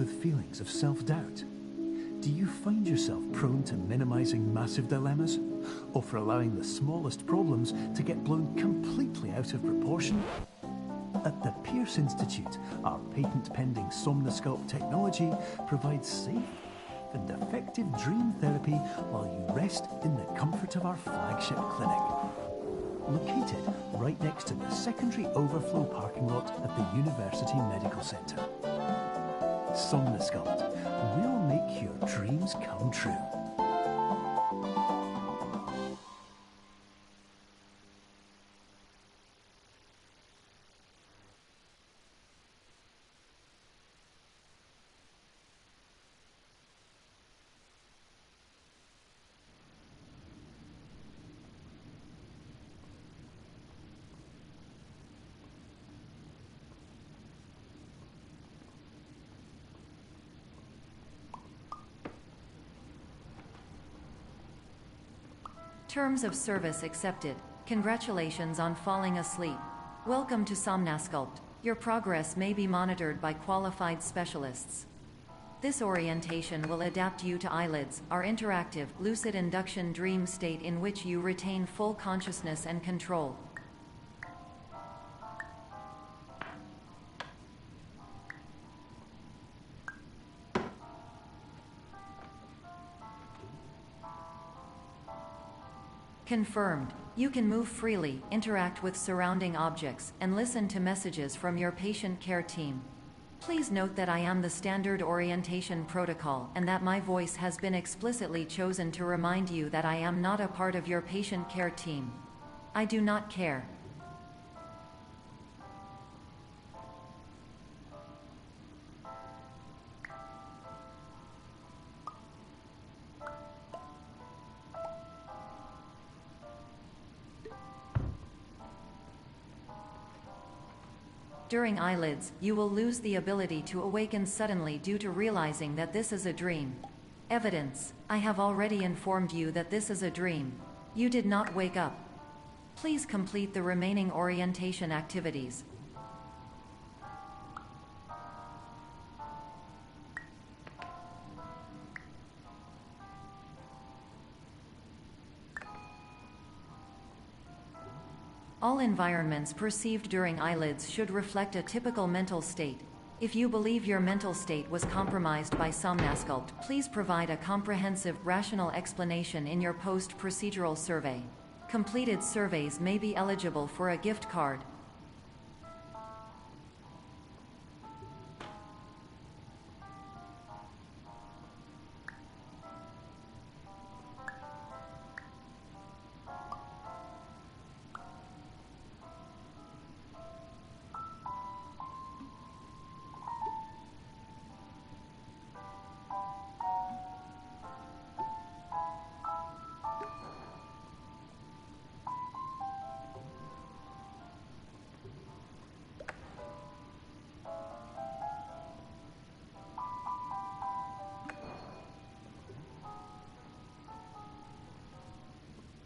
with feelings of self-doubt? Do you find yourself prone to minimizing massive dilemmas? Or for allowing the smallest problems to get blown completely out of proportion? At the Pierce Institute, our patent-pending Somnosculpt technology provides safe and effective dream therapy while you rest in the comfort of our flagship clinic. Located right next to the secondary overflow parking lot at the University Medical Centre. Somnosculpt will make your dreams come true. Terms of service accepted. Congratulations on falling asleep. Welcome to Somnosculpt. Your progress may be monitored by qualified specialists. This orientation will adapt you to eyelids, our interactive, lucid induction dream state in which you retain full consciousness and control. Confirmed. You can move freely, interact with surrounding objects, and listen to messages from your patient care team. Please note that I am the standard orientation protocol and that my voice has been explicitly chosen to remind you that I am not a part of your patient care team. I do not care. During eyelids, you will lose the ability to awaken suddenly due to realizing that this is a dream. Evidence: I have already informed you that this is a dream. You did not wake up. Please complete the remaining orientation activities. All environments perceived during eyelids should reflect a typical mental state. If you believe your mental state was compromised by Somnosculpt, please provide a comprehensive, rational explanation in your post-procedural survey. Completed surveys may be eligible for a gift card.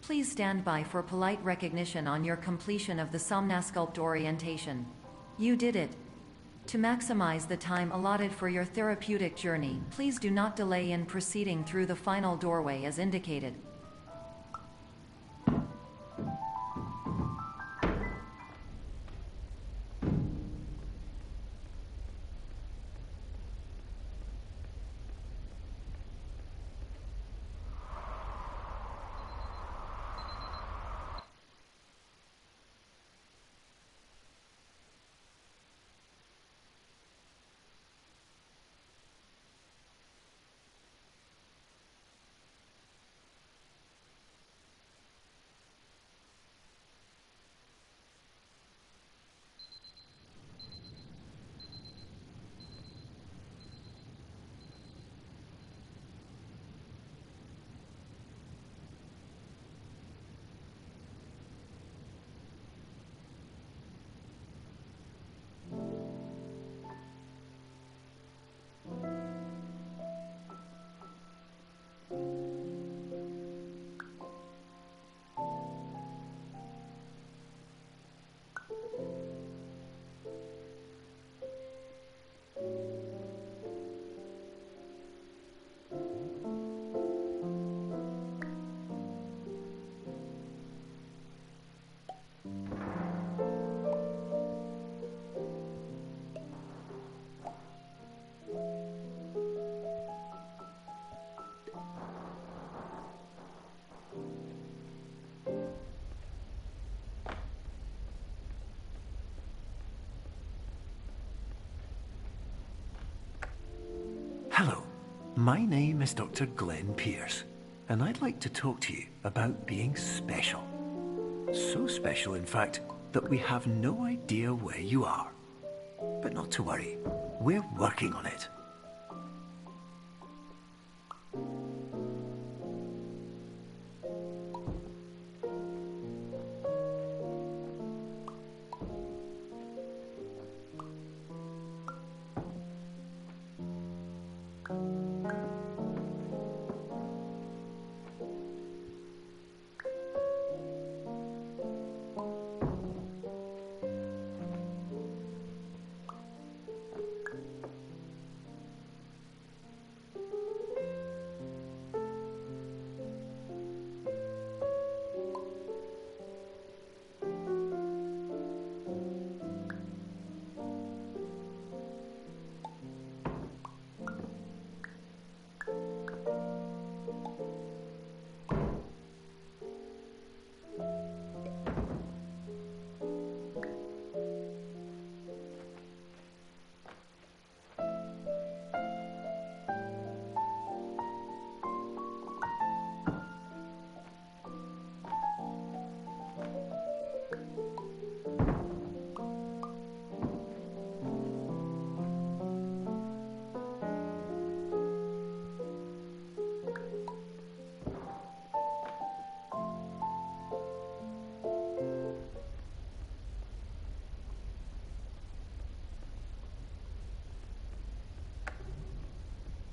Please stand by for polite recognition on your completion of the Somnosculpt orientation. You did it. To maximize the time allotted for your therapeutic journey, please do not delay in proceeding through the final doorway as indicated. my name is Dr. Glenn Pierce, and I'd like to talk to you about being special. So special, in fact, that we have no idea where you are. But not to worry, we're working on it.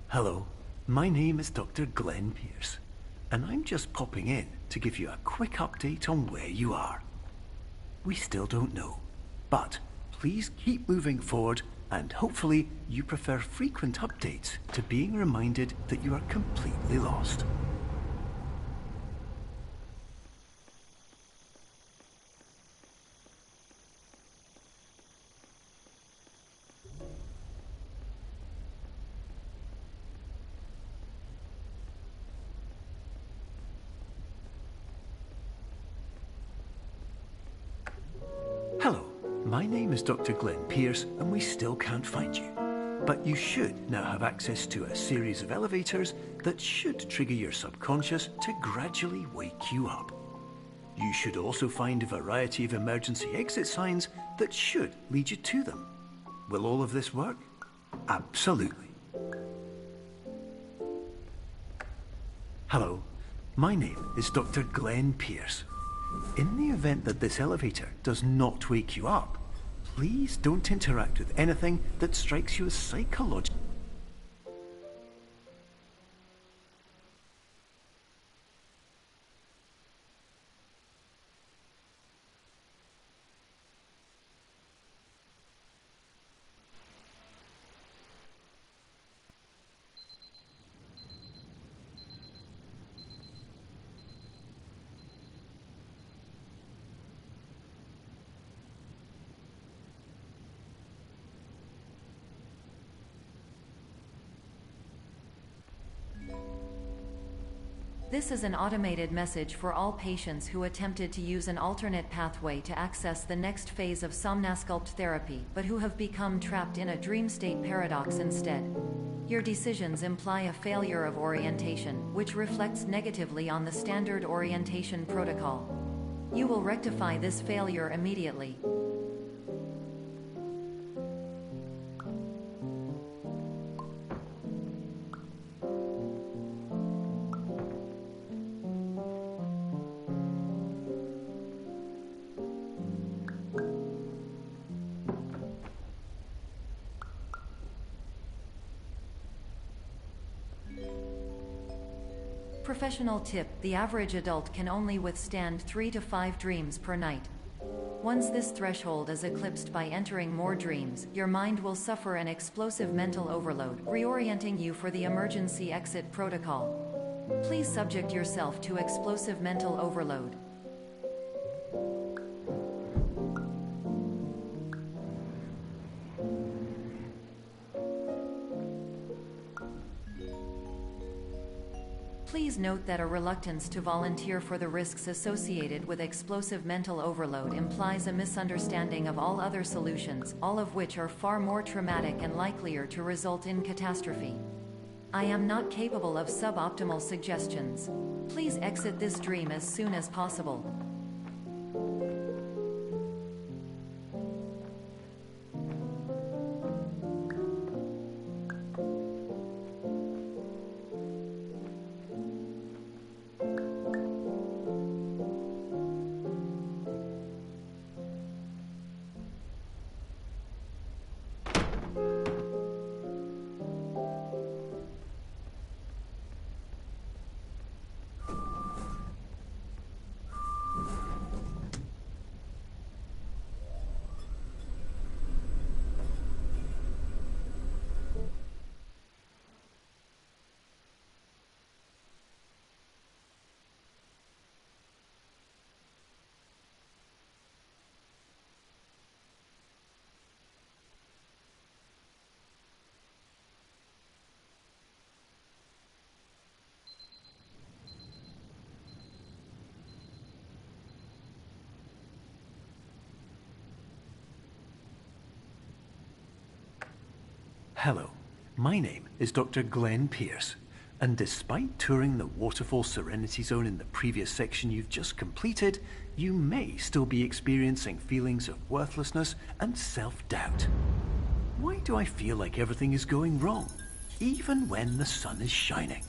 Hello, my name is Dr. Glenn Pierce, and I'm just popping in to give you a quick update on where you are. We still don't know, but please keep moving forward, and hopefully you prefer frequent updates to being reminded that you are completely lost. Hello, my name is Dr. Glenn Pierce, and we still can't find you. But you should now have access to a series of elevators that should trigger your subconscious to gradually wake you up. You should also find a variety of emergency exit signs that should lead you to them. Will all of this work? Absolutely. Hello, my name is Dr. Glenn Pierce. In the event that this elevator does not wake you up, please don't interact with anything that strikes you as psychological. This is an automated message for all patients who attempted to use an alternate pathway to access the next phase of Somnasculpt therapy, but who have become trapped in a dream state paradox instead. Your decisions imply a failure of orientation, which reflects negatively on the standard orientation protocol. You will rectify this failure immediately. Professional tip: the average adult can only withstand 3 to 5 dreams per night. Once this threshold is eclipsed by entering more dreams, your mind will suffer an explosive mental overload, reorienting you for the emergency exit protocol. Please subject yourself to explosive mental overload. Please note that a reluctance to volunteer for the risks associated with explosive mental overload implies a misunderstanding of all other solutions, all of which are far more traumatic and likelier to result in catastrophe. I am not capable of suboptimal suggestions. Please exit this dream as soon as possible. Hello, my name is Dr. Glenn Pierce, and despite touring the Waterfall Serenity Zone in the previous section you've just completed, you may still be experiencing feelings of worthlessness and self-doubt. Why do I feel like everything is going wrong, even when the sun is shining?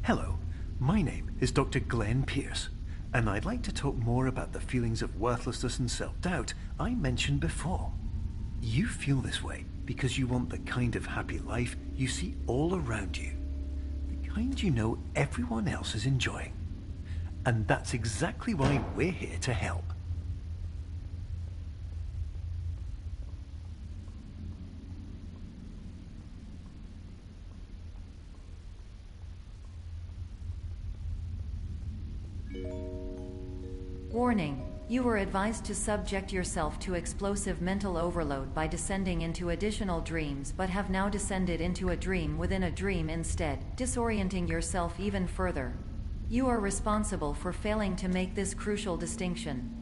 Hello, my name is Dr. Glenn Pierce, and I'd like to talk more about the feelings of worthlessness and self-doubt I mentioned before. You feel this way because you want the kind of happy life you see all around you, the kind you know everyone else is enjoying. And that's exactly why we're here to help. Warning. You were advised to subject yourself to explosive mental overload by descending into additional dreams, but have now descended into a dream within a dream instead, disorienting yourself even further. You are responsible for failing to make this crucial distinction.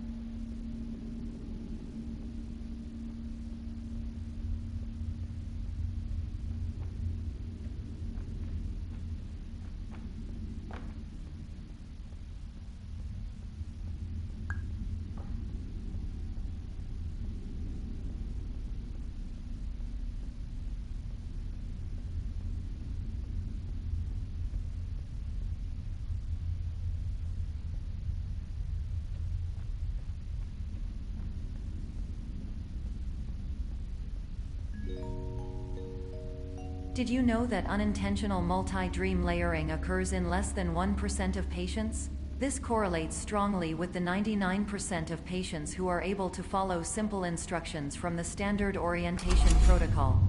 Did you know that unintentional multi-dream layering occurs in less than 1% of patients? This correlates strongly with the 99% of patients who are able to follow simple instructions from the standard orientation protocol.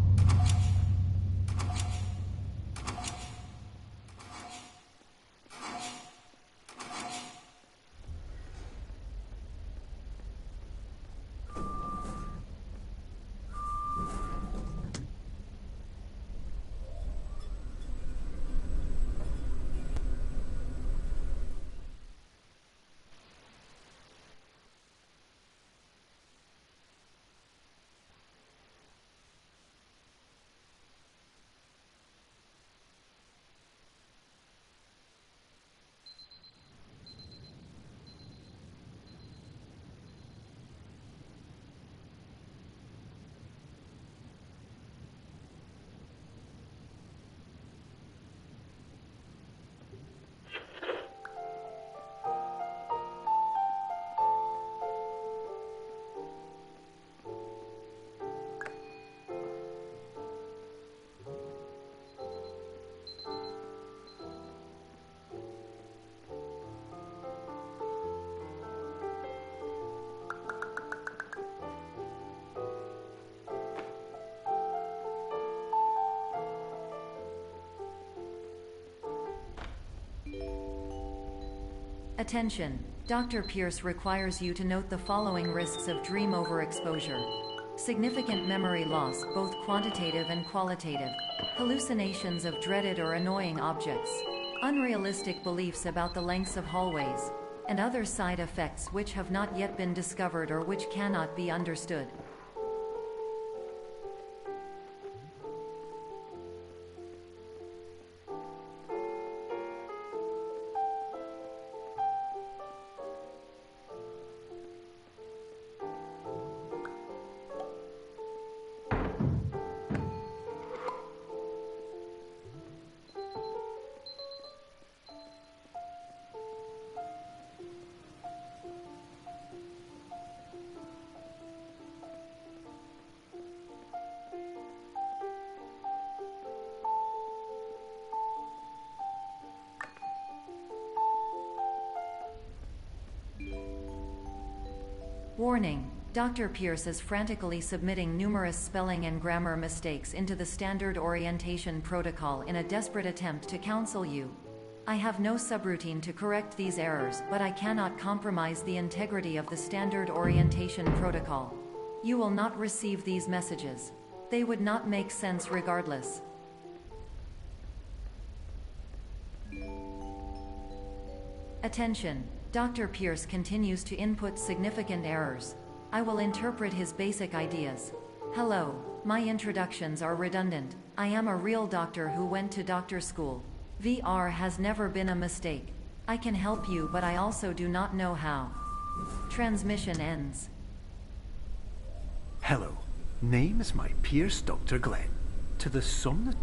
Attention! Dr. Pierce requires you to note the following risks of dream overexposure. Significant memory loss, both quantitative and qualitative. Hallucinations of dreaded or annoying objects. Unrealistic beliefs about the lengths of hallways. And other side effects which have not yet been discovered or which cannot be understood. Warning: Dr. Pierce is frantically submitting numerous spelling and grammar mistakes into the standard orientation protocol in a desperate attempt to counsel you. I have no subroutine to correct these errors, but I cannot compromise the integrity of the standard orientation protocol. You will not receive these messages. They would not make sense regardless. Attention! Dr. Pierce continues to input significant errors. I will interpret his basic ideas. Hello, my introductions are redundant. I am a real doctor who went to doctor school. VR has never been a mistake. I can help you, but I also do not know how. Transmission ends. Hello, name is my Pierce Dr. Glenn. To the somnolent...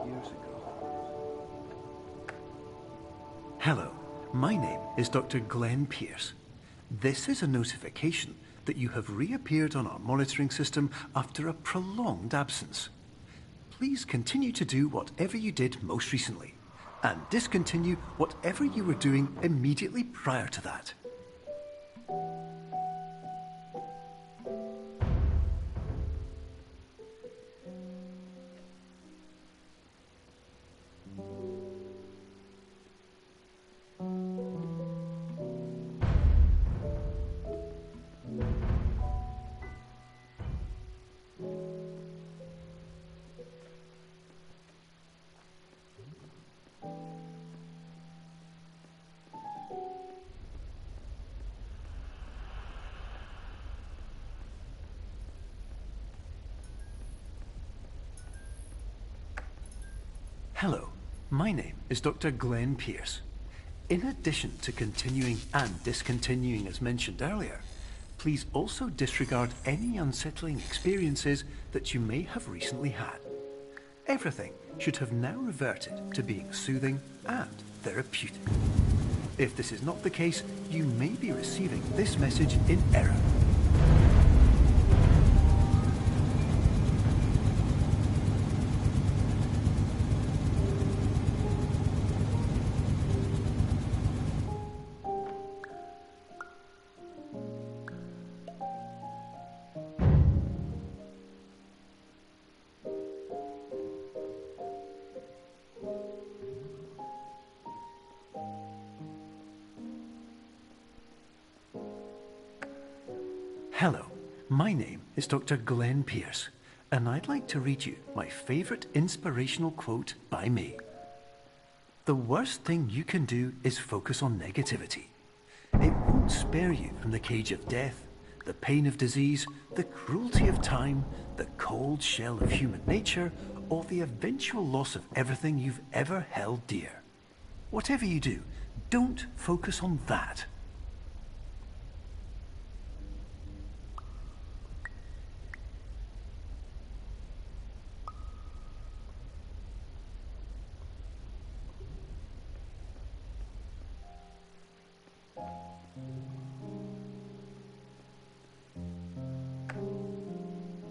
years ago. Hello, my name is Dr. Glenn Pierce. This is a notification that you have reappeared on our monitoring system after a prolonged absence. Please continue to do whatever you did most recently, and discontinue whatever you were doing immediately prior to that. Hello, my name is Dr. Glenn Pierce. In addition to continuing and discontinuing as mentioned earlier, please also disregard any unsettling experiences that you may have recently had. Everything should have now reverted to being soothing and therapeutic. If this is not the case, you may be receiving this message in error. Hello, my name is Dr. Glenn Pierce, and I'd like to read you my favorite inspirational quote by me. The worst thing you can do is focus on negativity. It won't spare you from the cage of death, the pain of disease, the cruelty of time, the cold shell of human nature, or the eventual loss of everything you've ever held dear. Whatever you do, don't focus on that.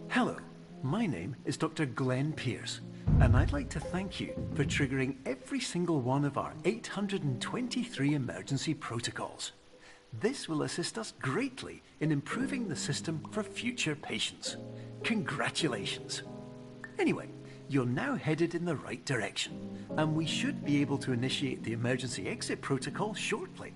Hello, my name is Dr. Glenn Pierce, and I'd like to thank you for triggering every single one of our 823 emergency protocols. This will assist us greatly in improving the system for future patients. Congratulations! Anyway, you're now headed in the right direction, and we should be able to initiate the emergency exit protocol shortly.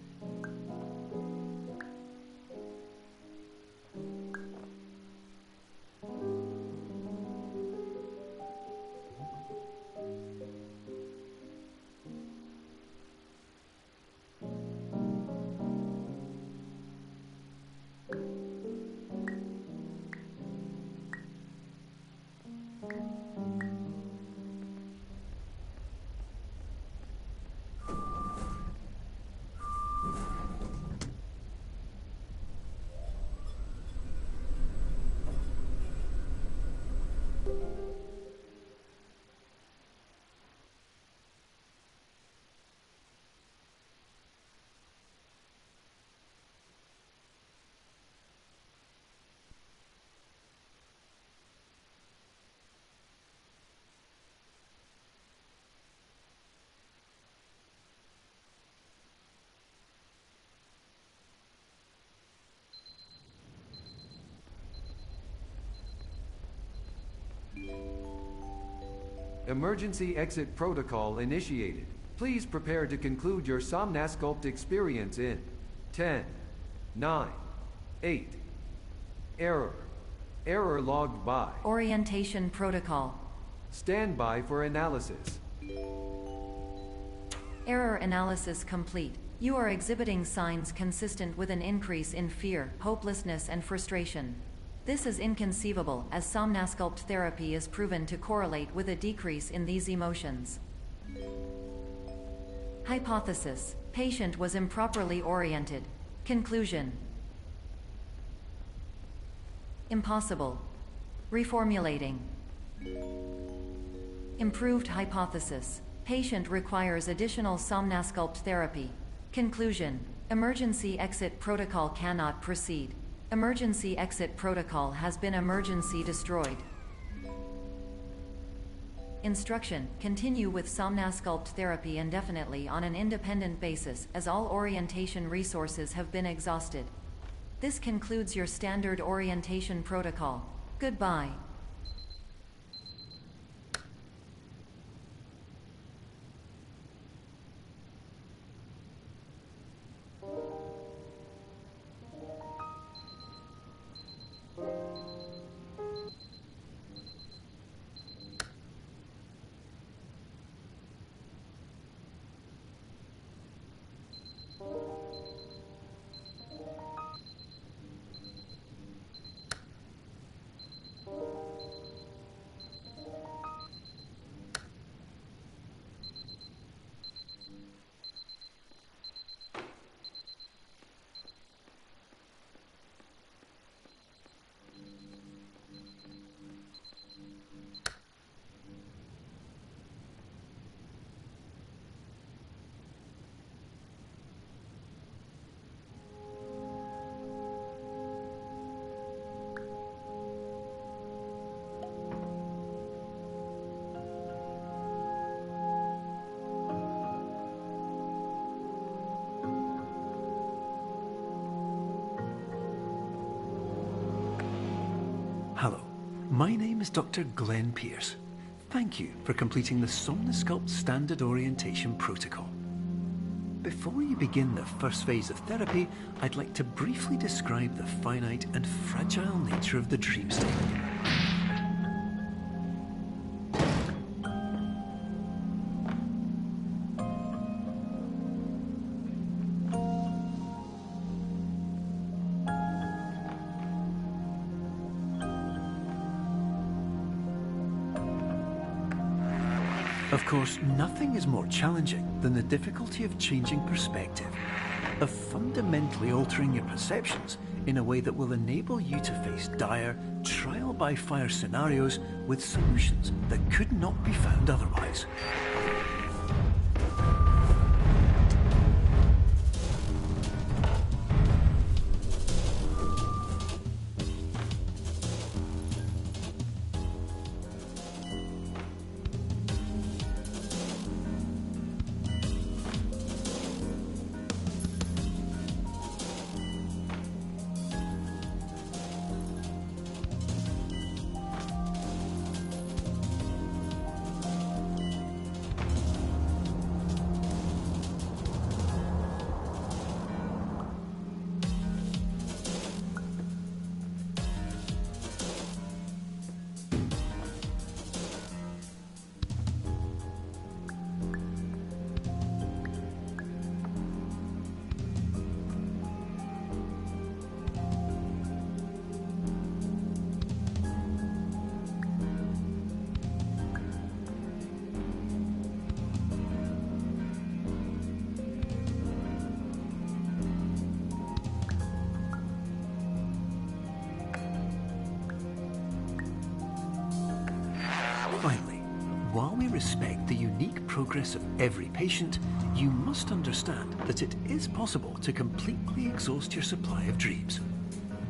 Emergency exit protocol initiated. Please prepare to conclude your Somnasculpt experience in 10, 9, 8. Error. Error logged by. Orientation protocol. Stand by for analysis. Error analysis complete. You are exhibiting signs consistent with an increase in fear, hopelessness, and frustration. This is inconceivable, as Somnasculpt therapy is proven to correlate with a decrease in these emotions. Hypothesis: patient was improperly oriented. Conclusion: impossible. Reformulating. Improved hypothesis: patient requires additional Somnasculpt therapy. Conclusion: emergency exit protocol cannot proceed. Emergency exit protocol has been emergency destroyed. Instruction: continue with Somnasculpt therapy indefinitely on an independent basis, as all orientation resources have been exhausted. This concludes your standard orientation protocol. Goodbye. Hello, my name is Dr. Glenn Pierce. Thank you for completing the Somnasculpt Standard Orientation Protocol. Before you begin the first phase of therapy, I'd like to briefly describe the finite and fragile nature of the dream state. Of course, nothing is more challenging than the difficulty of changing perspective, of fundamentally altering your perceptions in a way that will enable you to face dire, trial-by-fire scenarios with solutions that could not be found otherwise. Finally, while we respect the unique progress of every patient, you must understand that it is possible to completely exhaust your supply of dreams,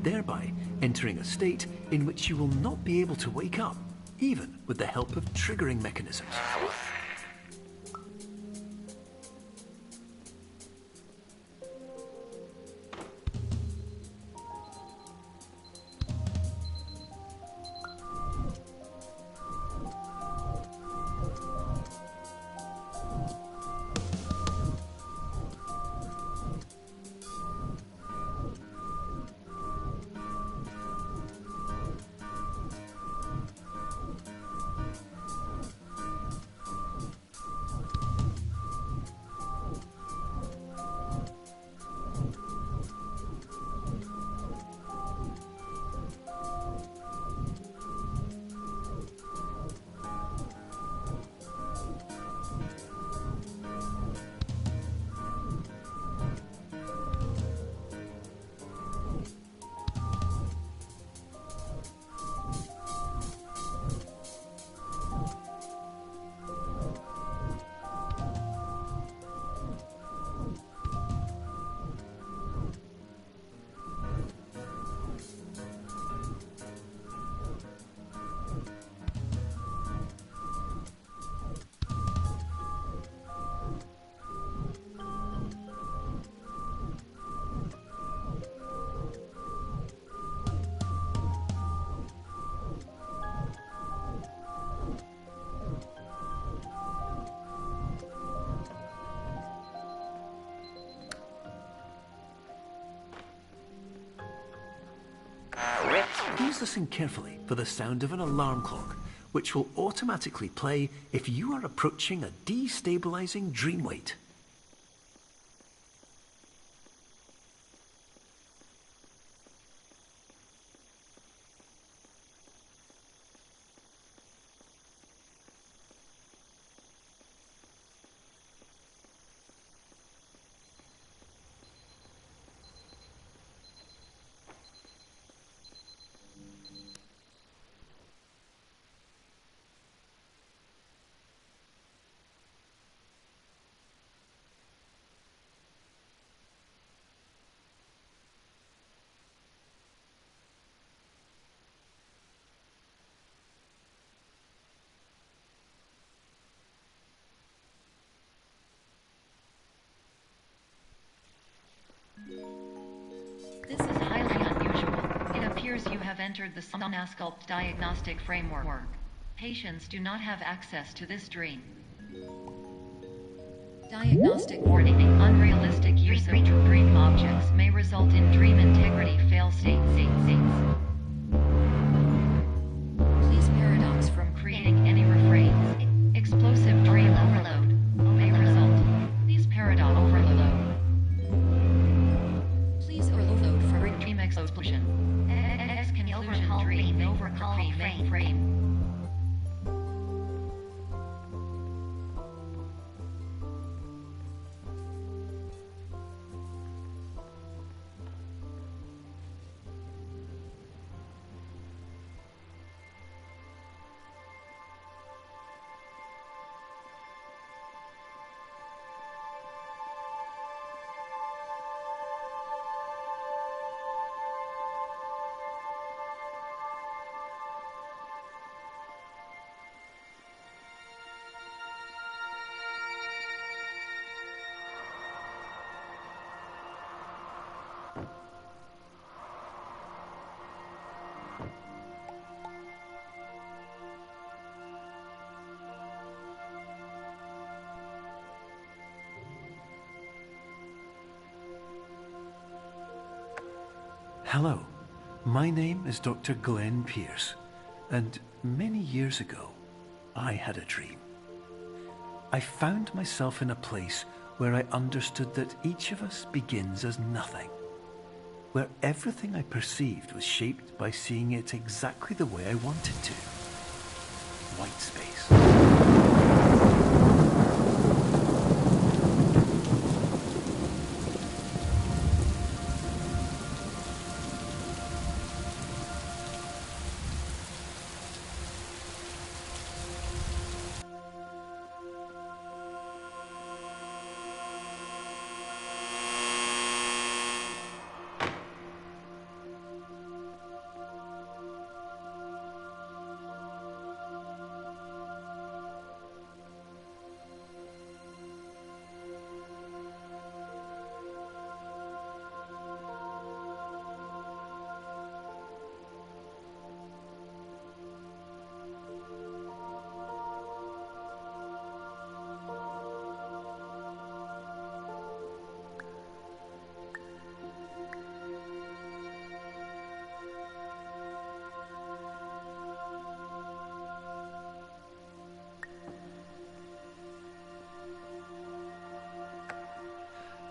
thereby entering a state in which you will not be able to wake up, even with the help of triggering mechanisms. Please listen carefully for the sound of an alarm clock, which will automatically play if you are approaching a destabilizing dream weight. This is highly unusual. It appears you have entered the Somnasculpt diagnostic framework. Patients do not have access to this dream. Diagnostic warning. Unrealistic use of dream objects may result in dream integrity fail-states. Please paradox from creating any refrains. Explosive dream overload may result. Please paradox overload. Please overload for dream explosion. Exclusion dream overcall frame. Hello, my name is Dr. Glenn Pierce, and many years ago, I had a dream. I found myself in a place where I understood that each of us begins as nothing, where everything I perceived was shaped by seeing it exactly the way I wanted to. White space.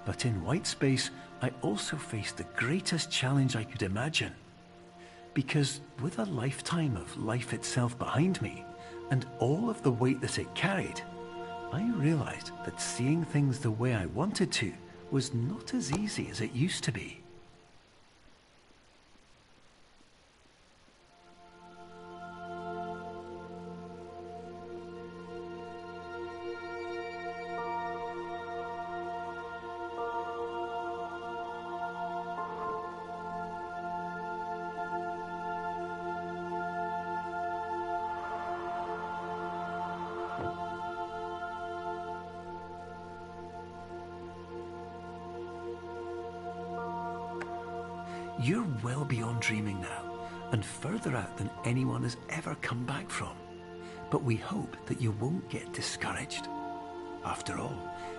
But in white space, I also faced the greatest challenge I could imagine. Because with a lifetime of life itself behind me, and all of the weight that it carried, I realized that seeing things the way I wanted to was not as easy as it used to be. You're well beyond dreaming now, and further out than anyone has ever come back from. But we hope that you won't get discouraged. After all,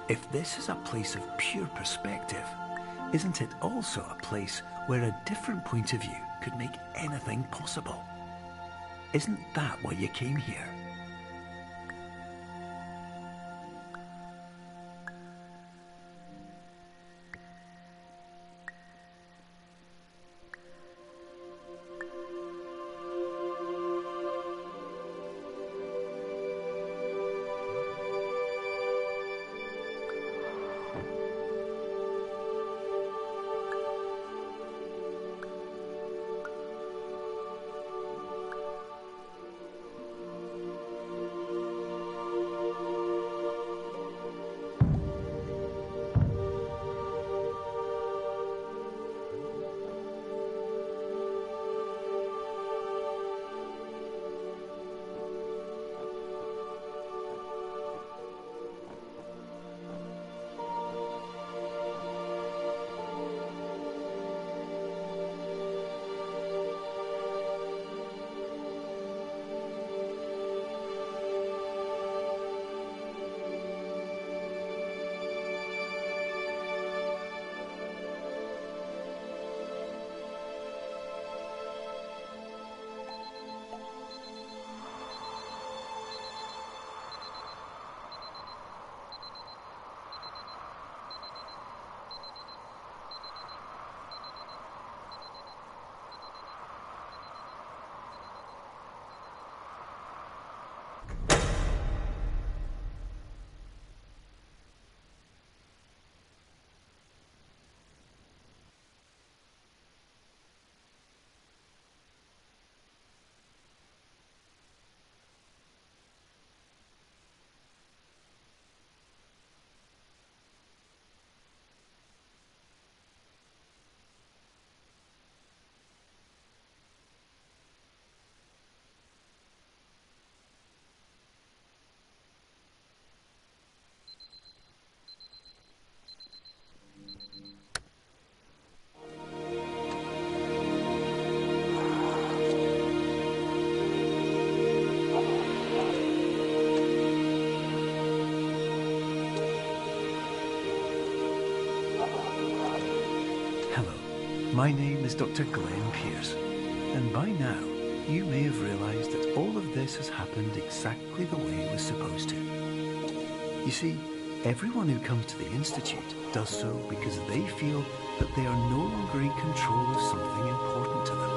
if this is a place of pure perspective, isn't it also a place where a different point of view could make anything possible? Isn't that why you came here? My name is Dr. Glenn Pierce, and by now you may have realised that all of this has happened exactly the way it was supposed to. You see, everyone who comes to the Institute does so because they feel that they are no longer in control of something important to them.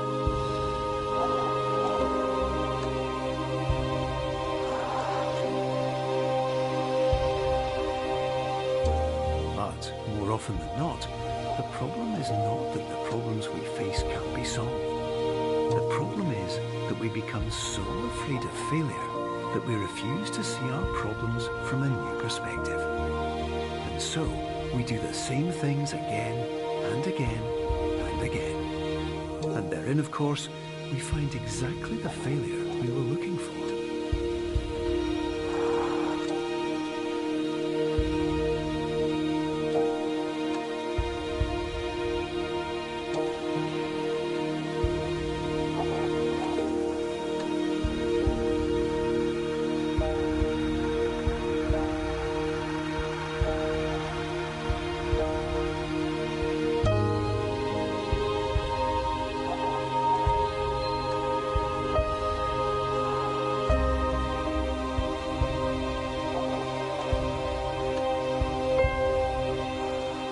But more often than not, the problem is not that the problems we face can't be solved. The problem is that we become so afraid of failure that we refuse to see our problems from a new perspective. And so, we do the same things again and again and again. And therein, of course, we find exactly the failure we were looking for.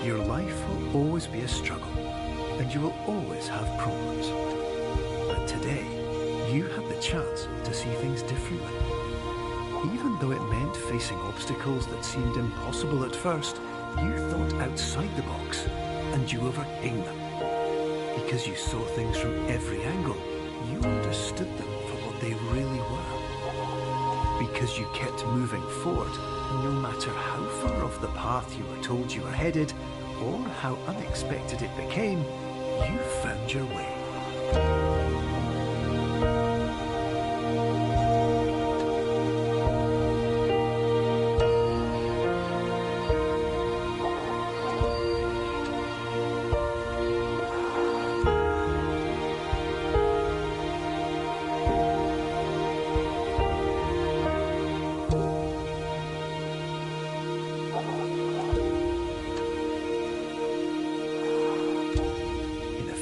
Your life will always be a struggle, and you will always have problems. But today, you had the chance to see things differently. Even though it meant facing obstacles that seemed impossible at first, you thought outside the box, and you overcame them. Because you saw things from every angle, you understood them for what they really were. Because you kept moving forward, no matter how far off the path you were told you were headed, or how unexpected it became, you found your way.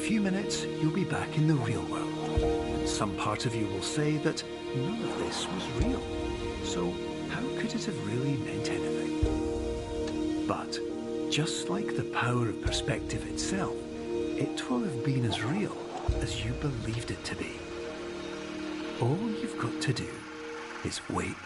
Few minutes, you'll be back in the real world. And some part of you will say that none of this was real. So how could it have really meant anything? But just like the power of perspective itself, it will have been as real as you believed it to be. All you've got to do is wait